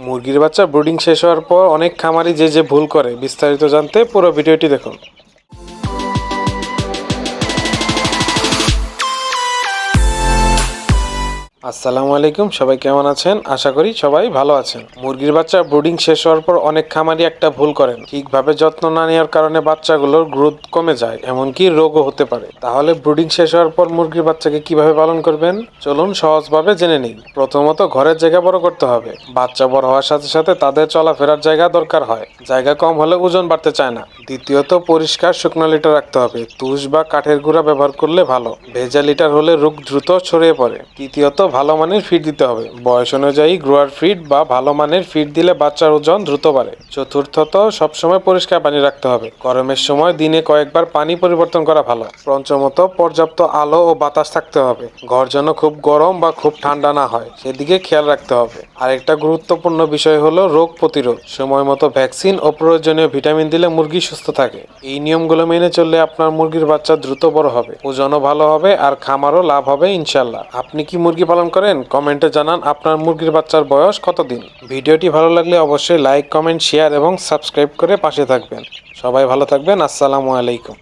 মুরগির বাচ্চা ব্রুডিং শেষ হওয়ার পর অনেক খামারি যে ভুল করে, বিস্তারিত জানতে পুরো ভিডিওটি দেখুন। আসসালামু আলাইকুম, সবাই কেমন আছেন? আশা করি সবাই ভালো আছেন। মুরগির বাচ্চা ব্রুডিং শেষ হওয়ার পর অনেক খামারি একটা ভুল করেন, ঠিকভাবে যত্ন না নেওয়ার কারণে বাচ্চাগুলোর গ্রোথ কমে যায়, এমনকি রোগও হতে পারে। তাহলে ব্রুডিং শেষ হওয়ার পর মুরগির বাচ্চাকে কিভাবে পালন করবেন, চলুন সহজভাবে জেনে নিই। প্রথমত ঘরের জায়গা বড় করতে হবে। বাচ্চা বড় হওয়ার সাথে সাথে তাদের চলাফেরার জায়গা দরকার হয়, জায়গা কম হলে ওজন বাড়তে চায় না। দ্বিতীয়ত পরিষ্কার শুকনো লিটার রাখতে হবে। তুষ বা কাঠের গুঁড়া ব্যবহার করলে ভালো, ভেজা লিটার হলে রোগ দ্রুত ছড়িয়ে পড়ে। তৃতীয়ত ভালো মানের ফিড দিতে হবে। বয়স অনুযায়ী গ্রোয়ার ফিড বা ভালো মানের ফিড দিলে বাচ্চার ওজন দ্রুত বাড়ে। চতুর্থত সবসময় পরিষ্কার পানি রাখতে হবে। গরমের সময় দিনে কয়েকবার পানি পরিবর্তন করা ভালো। পঞ্চমত পর্যাপ্ত আলো ও বাতাস থাকতে হবে। ঘর যেন খুব গরম বা খুব ঠান্ডা না হয়, সেদিকে খেয়াল রাখতে হবে। আরেকটা গুরুত্বপূর্ণ বিষয় হলো রোগ প্রতিরোধ। সময় মতো ভ্যাকসিন ও প্রয়োজনীয় ভিটামিন দিলে মুরগি সুস্থ থাকে। এই নিয়মগুলো মেনে চললে আপনার মুরগির বাচ্চা দ্রুত বড় হবে, ওজনও ভালো হবে আর খামারও লাভ হবে ইনশাল্লাহ। আপনি কি মুরগি পালন করেন? কমেন্টে জানান আপনার মুরগির বাচ্চার বয়স কতদিন। ভিডিওটি ভালো লাগলে অবশ্যই লাইক, কমেন্ট, শেয়ার এবং সাবস্ক্রাইব করে পাশে থাকবেন। সবাই ভালো থাকবেন। আসসালামু আলাইকুম।